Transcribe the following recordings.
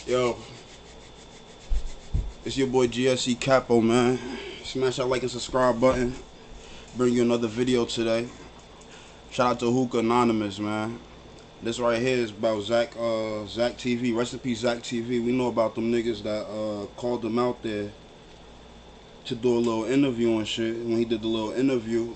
Yo, it's your boy GSECAPONE, man. Smash that like and subscribe button. Bring you another video today. Shout out to Hookah Anonymous, man. This right here is about ZackTV. Rest in peace, ZackTV. We know about them niggas that called him out there to do a little interview and shit. When he did the little interview,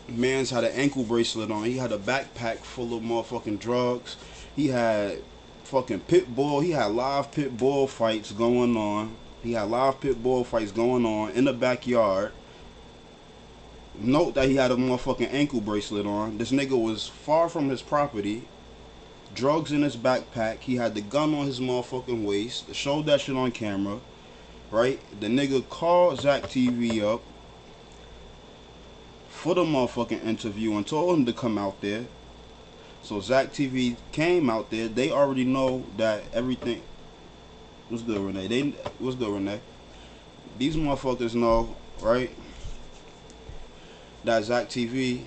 man's had an ankle bracelet on. He had a backpack full of motherfucking drugs. He had fucking pit bull. He had live pit bull fights going on. He had live pit bull fights going on in the backyard. Note that he had a motherfucking ankle bracelet on. This nigga was far from his property. Drugs in his backpack. He had the gun on his motherfucking waist. Showed that shit on camera. Right? The nigga called ZackTV up for the motherfucking interview and told him to come out there. So ZackTV came out there. They already know that everything. What's good, Renee? What's good, Renee? These motherfuckers know, right, that ZackTV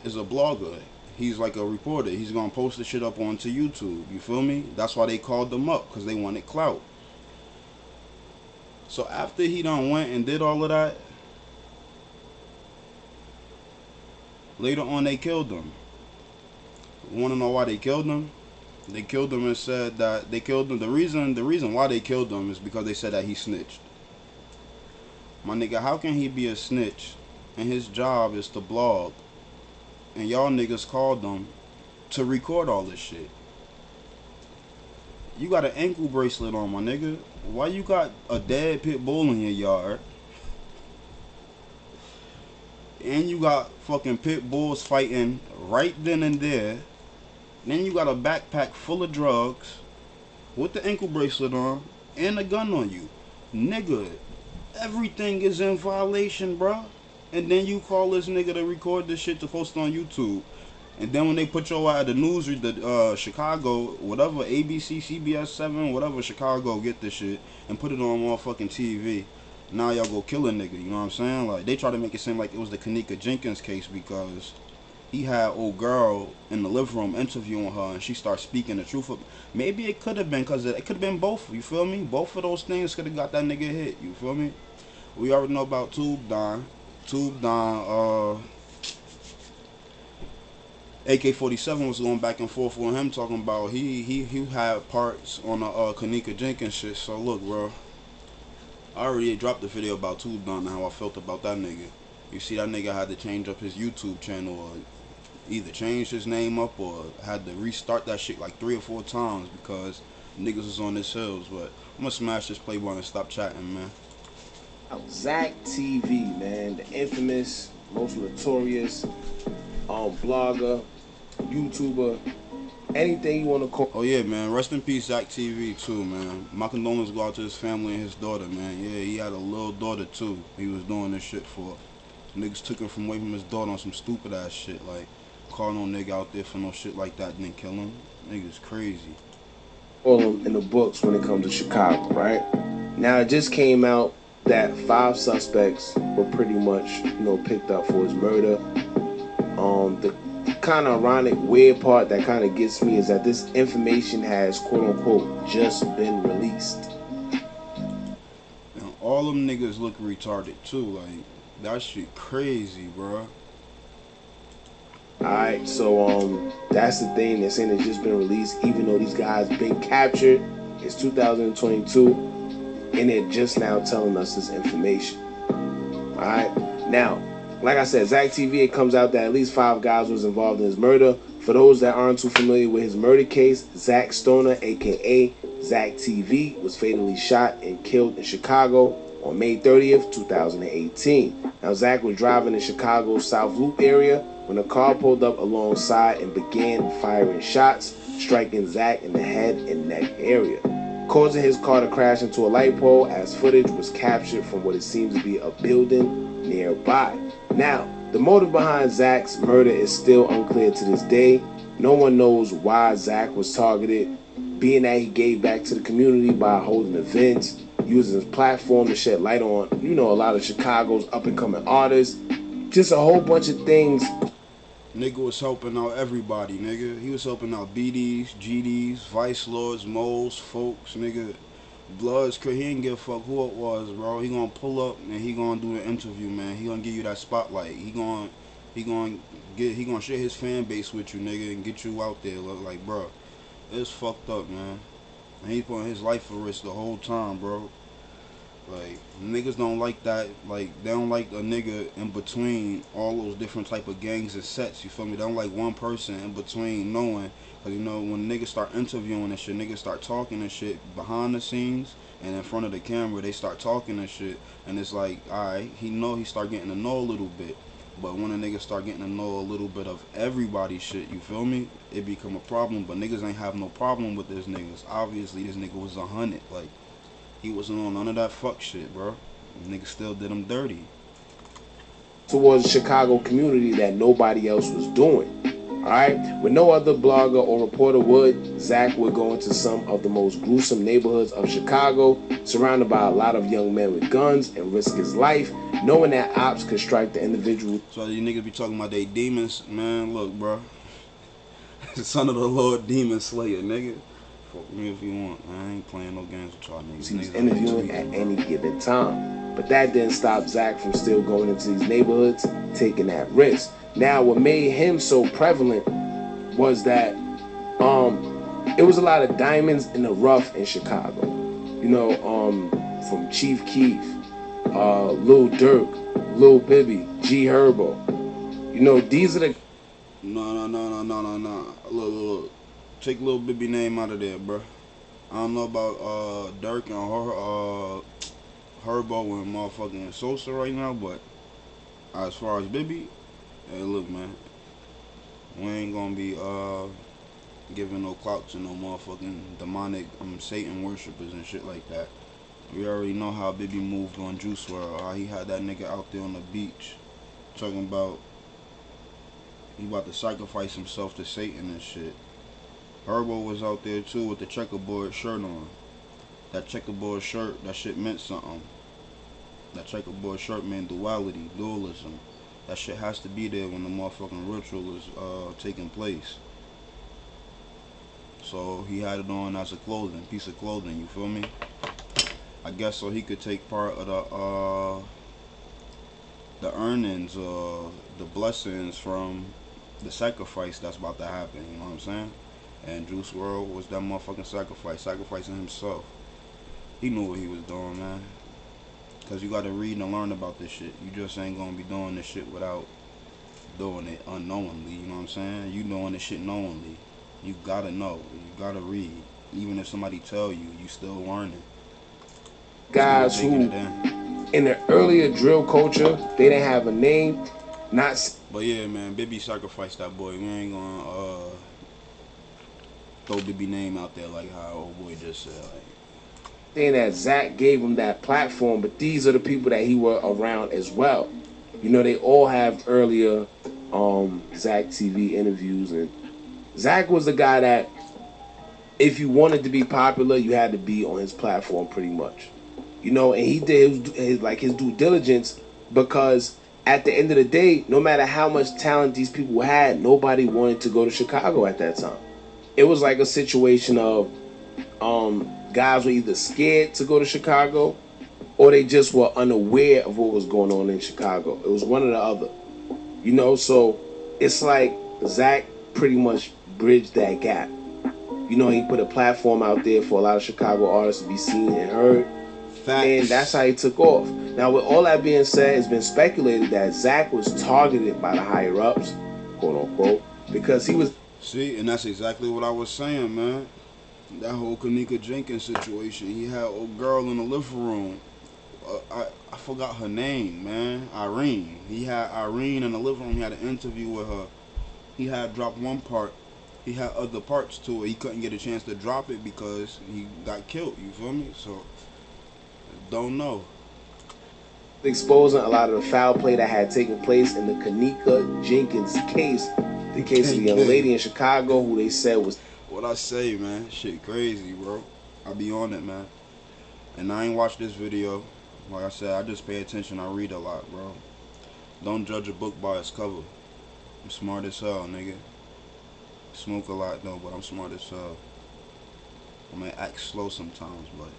is a blogger. He's like a reporter. He's gonna post the shit up onto YouTube. You feel me? That's why they called them up, because they wanted clout. So after he done went and did all of that, later on they killed him. Want to know why they killed him? They killed him and said that they killed him. The reason why they killed him is because they said that he snitched. My nigga, how can he be a snitch and his job is to blog, and y'all niggas called him to record all this shit? You got an ankle bracelet on, my nigga. Why you got a dead pit bull in your yard? And you got fucking pit bulls fighting right then and there. Then you got a backpack full of drugs with the ankle bracelet on and a gun on you. Nigga, everything is in violation, bruh. And then you call this nigga to record this shit to post on YouTube. And then when they put your at the news, the Chicago, whatever, ABC, CBS 7, whatever, Chicago, get this shit and put it on motherfucking TV. Now y'all go kill a nigga, you know what I'm saying? Like, they try to make it seem like it was the Kanika Jenkins case because he had old girl in the living room interviewing her and she started speaking the truth. Maybe it could have been because it could have been both, you feel me? Both of those things could have got that nigga hit, you feel me? We already know about Tube Don. Tube Don, AK-47 was going back and forth with him talking about he had parts on the Kanika Jenkins shit. So look, bro, I already dropped the video about Tube Don and how I felt about that nigga. You see, that nigga had to change up his YouTube channel or either change his name up or had to restart that shit like 3 or 4 times because niggas was on his heels. But I'm gonna smash this play button and stop chatting, man. ZackTV, man, the infamous, most notorious blogger, YouTuber, anything you want to call. Oh yeah, man, rest in peace ZackTV too, man. My condolences go out to his family and his daughter, man. Yeah, he had a little daughter too he was doing this shit for. Niggas took him away from his daughter on some stupid ass shit, like call no nigga out there for no shit like that and then kill him. Niggas crazy. All them in the books when it comes to Chicago, right? Now it just came out that 5 suspects were pretty much, picked up for his murder. The kind of ironic, weird part that kind of gets me is that this information has, quote unquote, just been released. And all them niggas look retarded too, like that shit crazy, bro. Alright, so that's the thing. They're saying it's just been released, even though these guys been captured. It's 2022, and they're just now telling us this information. Alright, now, like I said, ZackTV, it comes out that at least 5 guys was involved in his murder. For those that aren't too familiar with his murder case, Zack Stoner, aka ZackTV, was fatally shot and killed in Chicago on May 30th, 2018. Now, Zack was driving in Chicago's South Loop area when a car pulled up alongside and began firing shots, striking Zack in the head and neck area, causing his car to crash into a light pole as footage was captured from what it seems to be a building nearby. Now, the motive behind Zack's murder is still unclear to this day. No one knows why Zack was targeted, being that he gave back to the community by holding events, using his platform to shed light on, a lot of Chicago's up-and-coming artists. Just a whole bunch of things. Nigga was helping out everybody, nigga. He was helping out BDs, GDs, Vice Lords, Moles, folks, nigga. Bloods, he didn't give a fuck who it was, bro. He gonna pull up and he gonna do the interview, man. He gonna give you that spotlight. He gonna he gonna share his fan base with you, nigga, and get you out there. Look like, bro, it's fucked up, man. And he putting his life at risk the whole time, bro. Like, niggas don't like that. Like, they don't like a nigga in between all those different type of gangs and sets. You feel me? They don't like one person in between knowing. Cause you know when niggas start interviewing and shit, niggas start talking and shit behind the scenes and in front of the camera, they start talking and shit. And it's like, alright, he start getting to know a little bit. But when a nigga start getting to know a little bit of everybody's shit, you feel me? It become a problem. But niggas ain't have no problem with this niggas. Obviously, this nigga was 100. Like, he wasn't on none of that fuck shit, bro. Niggas still did him dirty. Towards the Chicago community that nobody else was doing. Alright? When no other blogger or reporter would, Zach would go into some of the most gruesome neighborhoods of Chicago, surrounded by a lot of young men with guns, and risk his life, knowing that ops could strike the individual. So these niggas be talking about they demons, man. Look, bro. Son of the Lord, demon slayer, nigga. Fuck me if you want. I ain't playing no games with y'all niggas. He was interviewing at any given time. But that didn't stop Zach from still going into these neighborhoods, taking that risk. Now, what made him so prevalent was that it was a lot of diamonds in the rough in Chicago. You know, from Chief Keef, Lil Durk, Lil Bibby, G Herbo. You know, these are the... No. Look. Take Lil Bibby name out of there, bro. I don't know about Durk and Herbo and motherfucking Sosa right now, but as far as Bibby, hey, look, man, we ain't gonna be giving no clout to no motherfucking demonic Satan worshippers and shit like that. We already know how Bibby moved on Juice WRLD, how he had that nigga out there on the beach talking about he about to sacrifice himself to Satan and shit. Herbo was out there too with the checkerboard shirt on. That checkerboard shirt, that shit meant something. That checkerboard shirt meant duality, dualism. That shit has to be there when the motherfucking ritual is taking place. So he had it on as a piece of clothing, you feel me? I guess so he could take part of the earnings, the blessings from the sacrifice that's about to happen, you know what I'm saying? And Juice WRLD was that motherfucking sacrificing himself. He knew what he was doing, man. Cause you gotta read and learn about this shit. You just ain't gonna be doing this shit without doing it unknowingly, you know what I'm saying? You doing this shit knowingly. You gotta know. You gotta read. Even if somebody tell you, you still learning. Guys who, in the earlier drill culture, they didn't have a name. But yeah, man, Bibby sacrificed that boy. We ain't gonna throw Bibby name out there like how old boy just said. Like, saying that Zach gave him that platform, but these are the people that he were around as well. You know, they all have earlier ZackTV interviews, and Zach was the guy that if you wanted to be popular, you had to be on his platform pretty much. You know, and he did his due diligence, because at the end of the day, no matter how much talent these people had, nobody wanted to go to Chicago at that time. It was like a situation of guys were either scared to go to Chicago or they just were unaware of what was going on in Chicago. It was one or the other. You know, so it's like Zach pretty much bridged that gap. You know, he put a platform out there for a lot of Chicago artists to be seen and heard. Facts. And that's how he took off. Now, with all that being said, it's been speculated that Zach was targeted by the higher-ups, quote-unquote, because he was... See, and that's exactly what I was saying, man. That whole Kanika Jenkins situation. He had a girl in the living room. I forgot her name, man. Irene. He had Irene in the living room. He had an interview with her. He had dropped one part. He had other parts to it. He couldn't get a chance to drop it because he got killed. You feel me? So, don't know. Exposing a lot of the foul play that had taken place in the Kanika Jenkins case. The case of the young lady in Chicago who they said was... What I say, man, shit crazy, bro. I be on it, man. And I ain't watched this video. Like I said, I just pay attention. I read a lot, bro. Don't judge a book by its cover. I'm smart as hell, nigga. Smoke a lot, though, but I'm smart as hell. I may act slow sometimes, but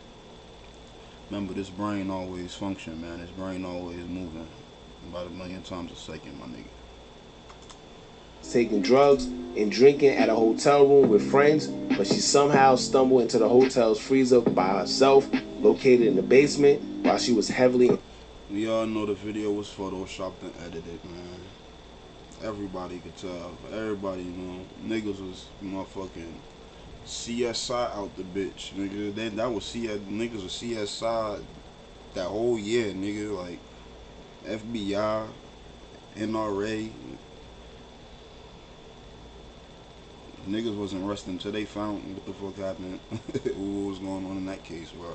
Remember, this brain always function, man. This brain always moving about a million times a second, my nigga. Taking drugs and drinking at a hotel room with friends, but she somehow stumbled into the hotel's freezer by herself, located in the basement, while she was heavily... We all know the video was photoshopped and edited, man. Everybody could tell. Everybody knew. Niggas was motherfucking CSI out the bitch, nigga. That was niggas was CSI that whole year, nigga. Like FBI, NRA. Niggas wasn't resting until they found what the fuck happened. What was going on in that case, bro.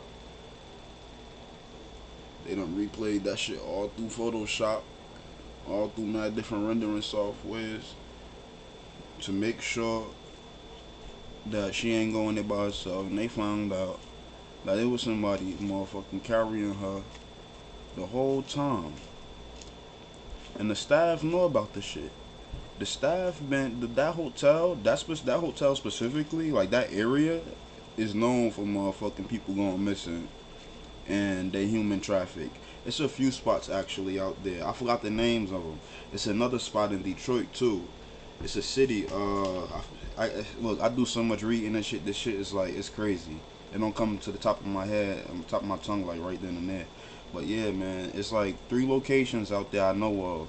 They done replayed that shit all through Photoshop, all through mad different rendering softwares to make sure that she ain't going there by herself. And they found out that it was somebody motherfucking carrying her the whole time. And the staff know about the shit. The staff that hotel specifically, like that area, is known for motherfucking people going missing and they human traffic. It's a few spots actually out there. I forgot the names of them. It's another spot in Detroit too. It's a city. Look, I do so much reading and shit. This shit is like, it's crazy. It don't come to the top of my head, on the top of my tongue, like right then and there. But yeah, man, it's like 3 locations out there I know of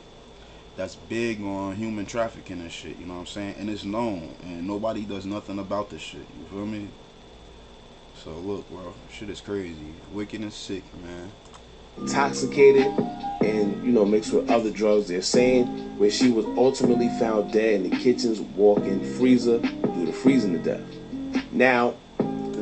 that's big on human trafficking and shit. You know what I'm saying? And it's known, and nobody does nothing about this shit. You feel me? So look, bro, shit is crazy, wicked and sick, man. Intoxicated and, mixed with other drugs, they're saying, where she was ultimately found dead in the kitchen's walk-in freezer due to freezing to death. Now,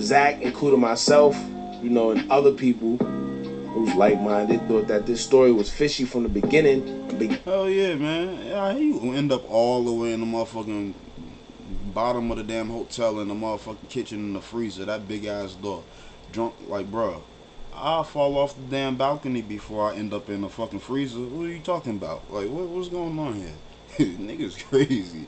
Zach, including myself, and other people who's like-minded, thought that this story was fishy from the beginning. Hell yeah, man. Yeah, you end up all the way in the motherfucking bottom of the damn hotel, in the motherfucking kitchen, in the freezer, that big ass door, drunk. Like, bro, I'll fall off the damn balcony before I end up in the fucking freezer. What are you talking about? Like, what's going on here? Niggas crazy.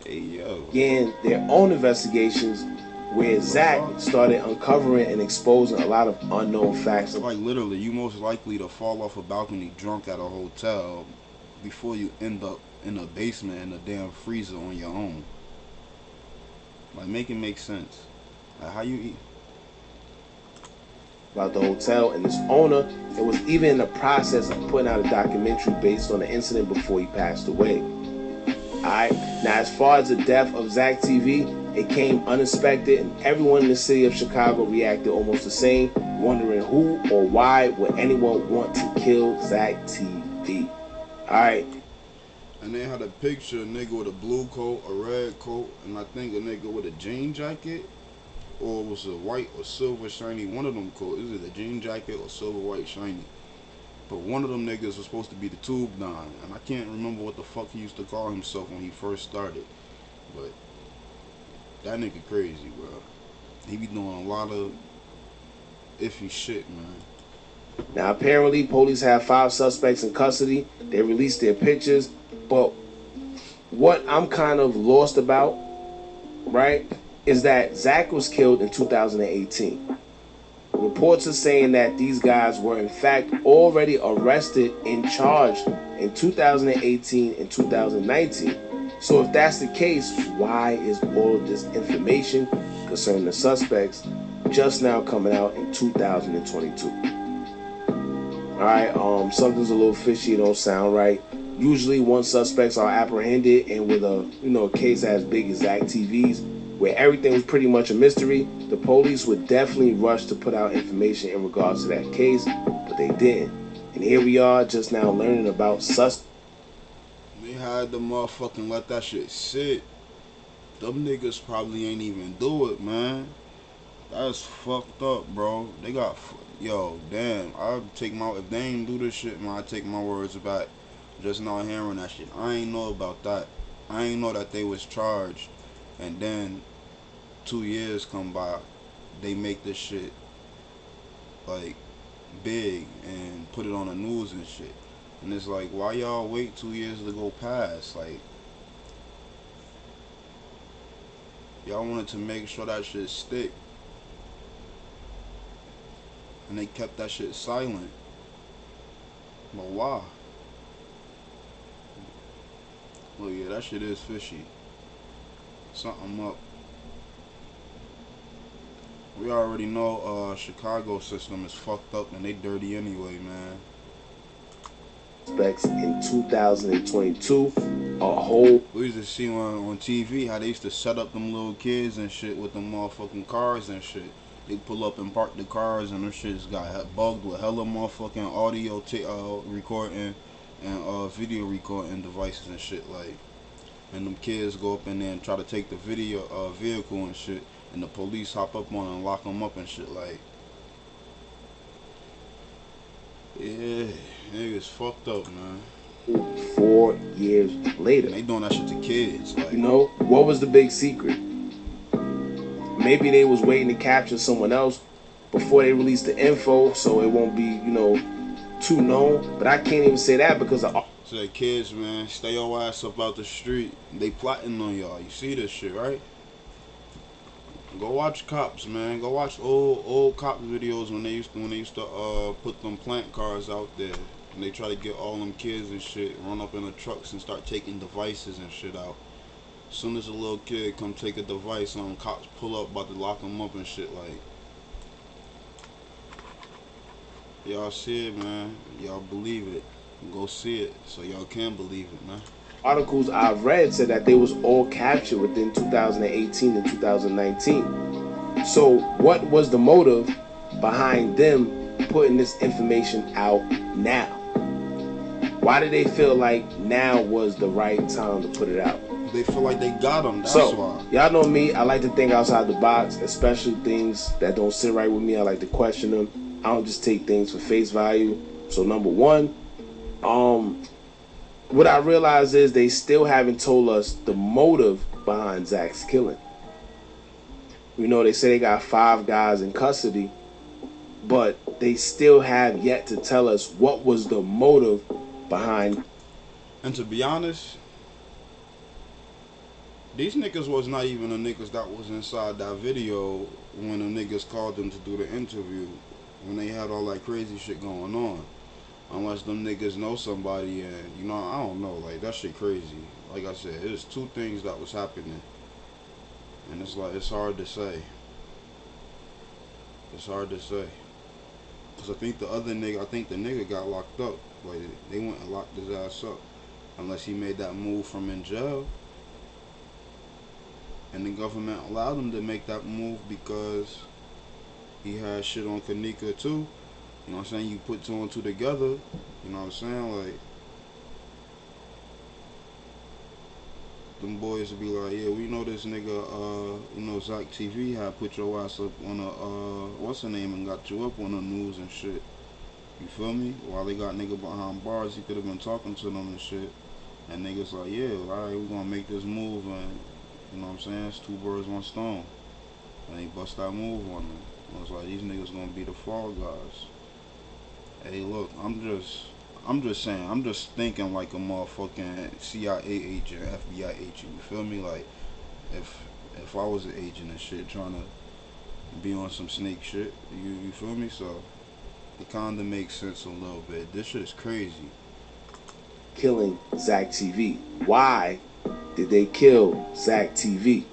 Hey, yo. Again, their own investigations where Zach started uncovering and exposing a lot of unknown facts. Like, literally, you most likely to fall off a balcony drunk at a hotel before you end up in a basement in a damn freezer on your own. Like, make it make sense. Like, how you eat? About the hotel and its owner, and was even in the process of putting out a documentary based on the incident before he passed away. Alright, now as far as the death of ZackTV, it came unexpected, and everyone in the city of Chicago reacted almost the same, wondering who or why would anyone want to kill ZackTV. Alright. And they had a picture of a nigga with a blue coat, a red coat, and I think a nigga with a jean jacket, or it was a white or silver shiny, one of them coats. Is it a jean jacket or silver white shiny? But one of them niggas was supposed to be the Tube Don, and I can't remember what the fuck he used to call himself when he first started. But that nigga crazy, bro. He be doing a lot of iffy shit, man. Now apparently police have 5 suspects in custody. They released their pictures, but what I'm kind of lost about, right, is that Zach was killed in 2018. Reports are saying that these guys were in fact already arrested and charged in 2018 and 2019. So if that's the case, why is all of this information concerning the suspects just now coming out in 2022? Alright, something's a little fishy, it don't sound right. Usually once suspects are apprehended, and with a case as big as ZackTV's, where everything was pretty much a mystery, the police would definitely rush to put out information in regards to that case, but they didn't. And here we are just now learning about suspects. They had the motherfucking let that shit sit. Them niggas probably ain't even do it, man. That's fucked up, bro. They got, yo, damn. I'd take if they ain't do this shit, man, I'd take my words back. Just not hearing that shit. I ain't know about that. I ain't know that they was charged. And then 2 years come by, they make this shit like big and put it on the news and shit. And it's like, why y'all wait 2 years to go past? Like, y'all wanted to make sure that shit stick. and they kept that shit silent. But why? Well, yeah, that shit is fishy. Something up. We already know Chicago system is fucked up and they dirty anyway, man. In 2022, a whole... We used to see on TV how they used to set up them little kids and shit with them motherfucking cars and shit. They pull up and park the cars and them shits got bugged with hella motherfucking audio recording and video recording devices and shit, like. And them kids go up in there and try to take the vehicle and shit, and the police hop up on it and lock them up and shit, like. Yeah, niggas fucked up, man. 4 years later. And they doing that shit to kids, like. You know, what was the big secret? Maybe they was waiting to capture someone else before they released the info, so it won't be, you know, too known. But I can't even say that because of... So the kids, man, stay your ass up out the street. They plotting on y'all. You see this shit, right? Go watch Cops, man. Go watch old cop videos when they used to put them plant cars out there, and they try to get all them kids and shit, run up in the trucks and start taking devices and shit out. As soon as a little kid come take a device on, cops pull up about to lock them up and shit, like. Y'all see it, man. Y'all believe it. Go see it so y'all can believe it, man. Articles I've read said that they was all captured within 2018 and 2019. So what was the motive behind them putting this information out now? Why did they feel like now was the right time to put it out? They feel like they got them, that's why. Y'all know me, I like to think outside the box, especially things that don't sit right with me. I like to question them. I don't just take things for face value. So number one, what I realize is they still haven't told us the motive behind Zach's killing. You know, they say they got 5 guys in custody, but they still have yet to tell us what was the motive behind. And to be honest, these niggas was not even the niggas that was inside that video when the niggas called them to do the interview, when they had all that crazy shit going on. Unless them niggas know somebody, and you know, I don't know, like that shit crazy. Like I said, there's 2 things that was happening, and it's like, it's hard to say. It's hard to say, cause I think the nigga got locked up. Like they went and locked his ass up, unless he made that move from in jail, and the government allowed him to make that move because he had shit on Kanika too. You know what I'm saying? You put 2 and 2 together. You know what I'm saying? Like, them boys would be like, yeah, we know this nigga, you know, ZackTV had put your ass up on a, what's her name, and got you up on the news and shit. You feel me? While they got nigga behind bars, he could have been talking to them and shit. And niggas like, yeah, alright, we gonna make this move, and, you know what I'm saying? It's 2 birds, 1 stone. And they bust that move on them. I was like, these niggas gonna be the fall guys. Hey, look, I'm just saying, I'm just thinking like a motherfucking CIA agent, FBI agent, you feel me? Like, if I was an agent and shit, trying to be on some snake shit, you feel me? So, it kinda makes sense a little bit. This shit is crazy. Killing ZackTV. Why did they kill ZackTV?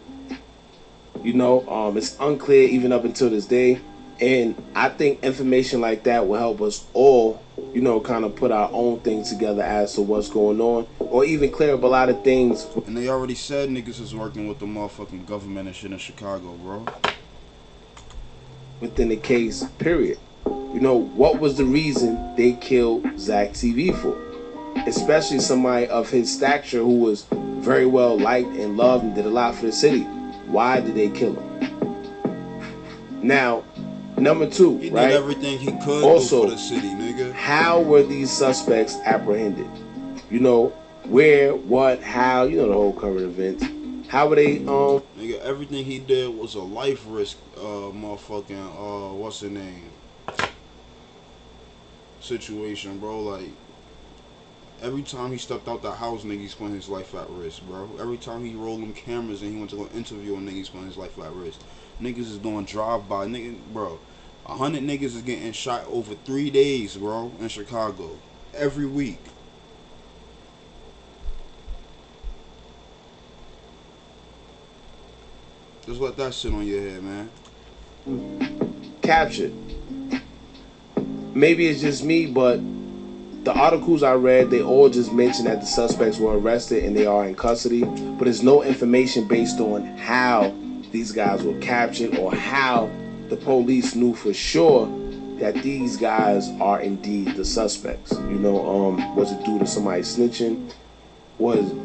You know, it's unclear even up until this day. And I think information like that will help us all, you know, kind of put our own things together as to what's going on, or even clear up a lot of things. And they already said niggas is working with the motherfucking government and shit in Chicago, bro. Within the case, period. You know, what was the reason they killed ZackTV for? Especially somebody of his stature who was very well liked and loved and did a lot for the city. Why did they kill him? Now, number 2, he right? did everything he could also, do for the city, nigga. How were these suspects apprehended? You know, where, what, how, you know the whole current events. How were they, Nigga, everything he did was a life risk, motherfucking, what's the name? Situation, bro. Like, every time he stepped out the house, niggas put his life at risk, bro. Every time he rolled them cameras and he went to go interview a nigga, put his life at risk. Niggas is doing drive-by, nigga, bro. 100 niggas is getting shot over 3 days, bro, in Chicago. Every week. Just let that shit on your head, man. Captured. Maybe it's just me, but the articles I read, they all just mention that the suspects were arrested and they are in custody, but there's no information based on how these guys were captured or how the police knew for sure that these guys are indeed the suspects. You know, was it due to somebody snitching?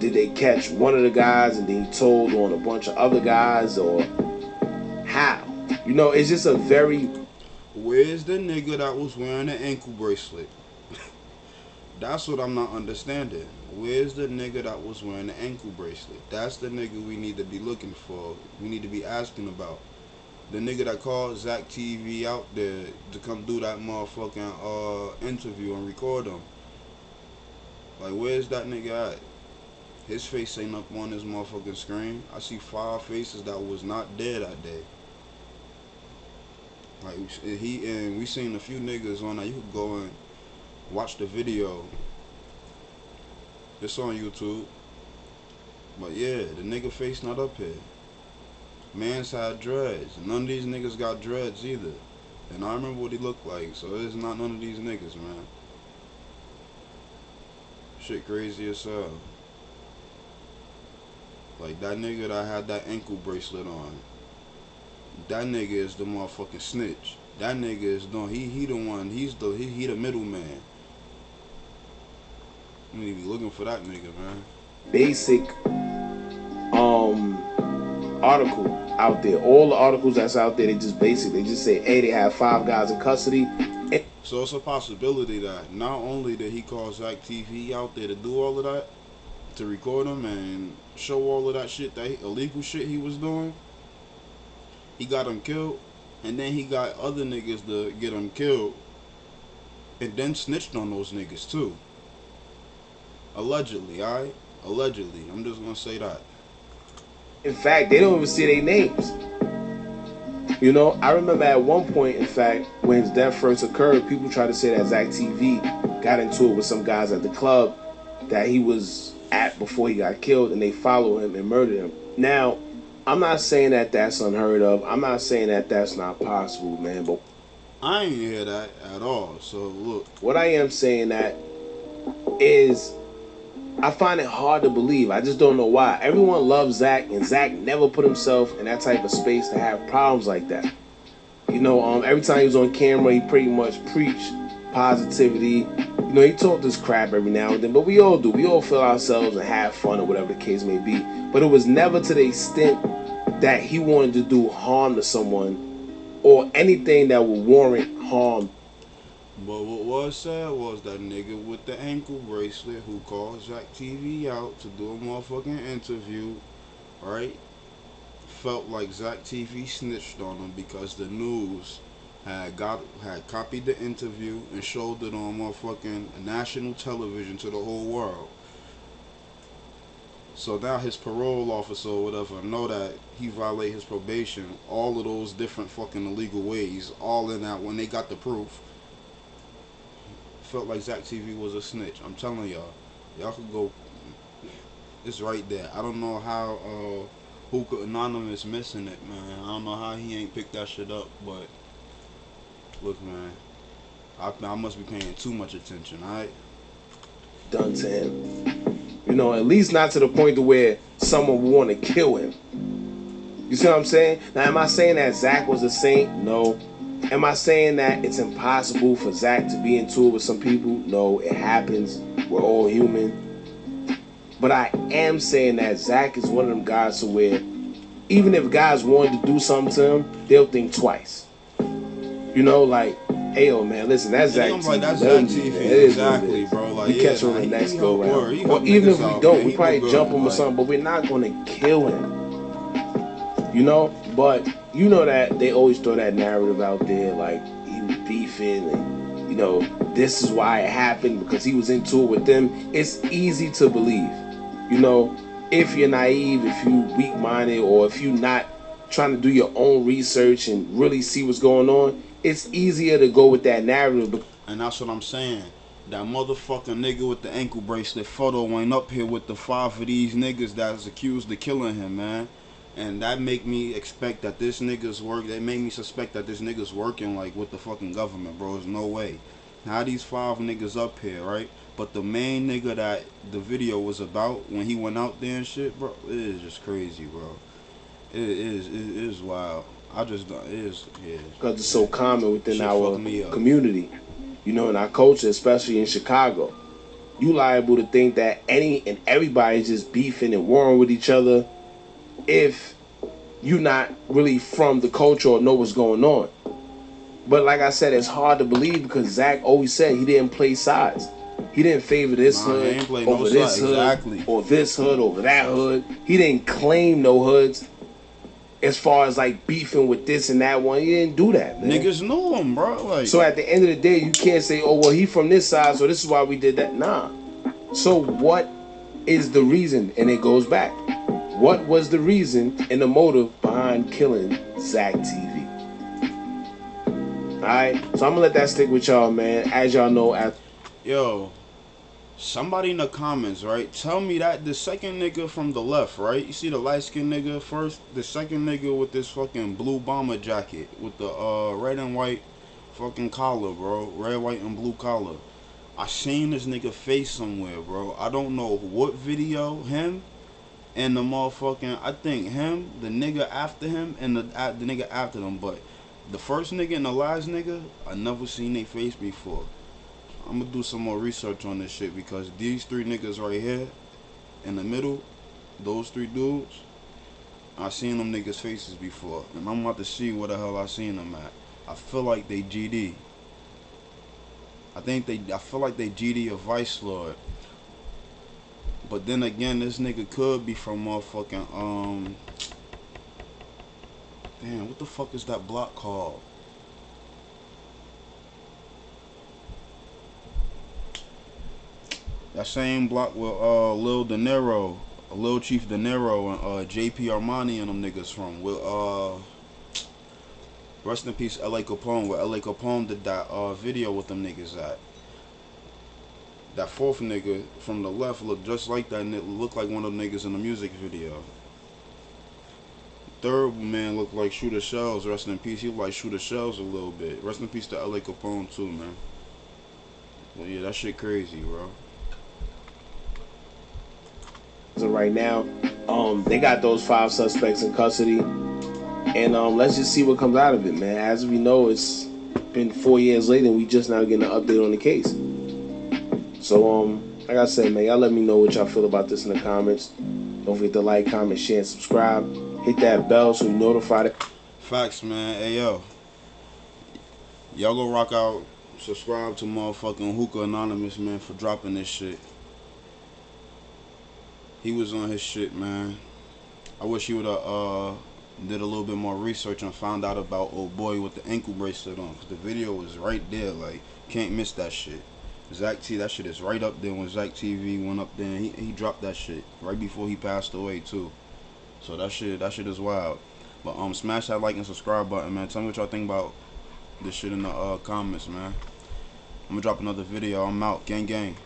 Did they catch one of the guys and then he told on a bunch of other guys, or how? You know, it's just a very... Where's the nigga that was wearing an ankle bracelet? That's what I'm not understanding. Where's the nigga that was wearing the ankle bracelet? That's the nigga we need to be looking for. We need to be asking about. The nigga that called ZackTV out there to come do that motherfucking interview and record him. Like, where's that nigga at? His face ain't up on this motherfucking screen. I see 5 faces that was not there that day. Like, we seen a few niggas on that. You could go and watch the video. It's on YouTube. But yeah, the nigga face not up here. Man's had dreads. None of these niggas got dreads either. And I remember what he looked like. So it's not none of these niggas, man. Shit crazy as hell. Like, that nigga that had that ankle bracelet on, that nigga is the motherfucking snitch. That nigga is doing, he the one, he the middleman. You need to be looking for that nigga, man. Basic article out there. All the articles that's out there, they just say, hey, they have 5 guys in custody. So it's a possibility that not only did he call ZackTV out there to do all of that, to record him and show all of that shit, that illegal shit he was doing, he got him killed, and then he got other niggas to get him killed, and then snitched on those niggas too. Allegedly, alright? Allegedly. I'm just gonna say that. In fact, they don't even see their names. You know, I remember at one point, in fact, when his death first occurred, people tried to say that ZackTV got into it with some guys at the club that he was at before he got killed, and they followed him and murdered him. Now, I'm not saying that that's unheard of. I'm not saying that that's not possible, man, but I ain't hear that at all. So look, what I am saying that is, I find it hard to believe. I just don't know why. Everyone loves Zack, and Zack never put himself in that type of space to have problems like that. You know, every time he was on camera, he pretty much preached positivity. You know, he talked this crap every now and then, but we all do. We all feel ourselves and have fun or whatever the case may be. But it was never to the extent that he wanted to do harm to someone or anything that would warrant harm. but what was said was that nigga with the ankle bracelet who called ZackTV out to do a motherfucking interview, right, felt like ZackTV snitched on him because the news had copied the interview and showed it on motherfucking national television to the whole world. So now his parole officer or whatever know that he violated his probation, all of those different fucking illegal ways, all in that when they got the proof. Felt like ZackTV was a snitch. I'm telling y'all. Y'all could go, it's right there. I don't know how Hookah Anonymous missing it, man. I don't know how he ain't picked that shit up, but look, man, I must be paying too much attention, alright? Done to him. You know, at least not to the point to where someone would want to kill him. You see what I'm saying? Now, am I saying that Zack was a saint? No. Am I saying that it's impossible for Zack to be into it with some people? No, it happens. We're all human. But I am saying that Zack is one of them guys to where even if guys wanted to do something to him, they'll think twice. You know, like, hey, yo, man, listen, that's ZackTV. Like, that's ZackTV, exactly, bro. Like, we catch him on the next go round. Or even if we don't, we probably jump him or something, but we're not going to kill him. You know? But you know that they always throw that narrative out there, like he was beefing and, you know, this is why it happened because he was into it with them. It's easy to believe, you know, if you're naive, if you weak-minded, or if you're not trying to do your own research and really see what's going on. it's easier to go with that narrative. And that's what I'm saying. That motherfucking nigga with the ankle bracelet photo ain't up here with the 5 of these niggas that's accused of killing him, man. And that make me expect that this nigga's work. They make me suspect that this nigga's working like with the fucking government, bro. There's no way. Now these 5 niggas up here, right? But the main nigga that the video was about when he went out there and shit, bro, it is just crazy, bro. It is wild. I just don't. It is, yeah. Because it's so common within our community, you know, in our culture, especially in Chicago. You liable to think that any and everybody is just beefing and warring with each other if you're not really from the culture or know what's going on. But like I said, it's hard to believe because Zach always said he didn't play sides. He didn't favor this hood over this hood, or this hood over that hood. He didn't claim no hoods. As far as like beefing with this and that one, he didn't do that, man. Niggas knew him, bro. Like, so at the end of the day, you can't say, oh, well, he from this side, so this is why we did that. Nah. So what is the reason? And it goes back. What was the reason and the motive behind killing ZackTV? Alright, so I'm gonna let that stick with y'all, man. As y'all know, yo, somebody in the comments, right? Tell me that the second nigga from the left, right? You see the light-skinned nigga first? The second nigga with this fucking blue bomber jacket with the red and white fucking collar, bro. Red, white, and blue collar. I seen this nigga face somewhere, bro. I don't know what video. Him and the motherfucking, I think him, the nigga after him, and the nigga after them. But the first nigga and the last nigga, I never seen their face before. I'm gonna do some more research on this shit because these 3 niggas right here in the middle, those 3 dudes, I seen them niggas faces before, and I'm about to see where the hell I seen them at. I feel like they GD. I feel like they GD a Vice Lord. But then again, this nigga could be from motherfucking damn, what the fuck is that block called? That same block with Lil De Niro, Lil Chief De Niro, and JP Armani and them niggas from. With rest in peace, LA Capone. Where LA Capone did that video with them niggas at. That 4th nigga from the left looked just like that, and it looked like one of them niggas in the music video. 3rd man looked like Shooter Shells. Rest in peace. He looked like Shooter Shells a little bit. Rest in peace to LA Capone too, man. Well, yeah, that shit crazy, bro. So right now, they got those 5 suspects in custody, and let's just see what comes out of it, man. As we know, it's been 4 years later, and we just now getting an update on the case. So, like I said, man, y'all let me know what y'all feel about this in the comments. Don't forget to like, comment, share, and subscribe. Hit that bell so you're notified. Facts, man. Hey, yo. Y'all go rock out. Subscribe to motherfucking Hookah Anonymous, man, for dropping this shit. He was on his shit, man. I wish he would have did a little bit more research and found out about old boy with the ankle bracelet on. Cause the video was right there, like, can't miss that shit. ZackTV, that shit is right up there when ZackTV went up there and he dropped that shit right before he passed away too. So that shit is wild. But smash that like and subscribe button, man. Tell me what y'all think about this shit in the comments, man. I'm gonna drop another video. I'm out. Gang gang.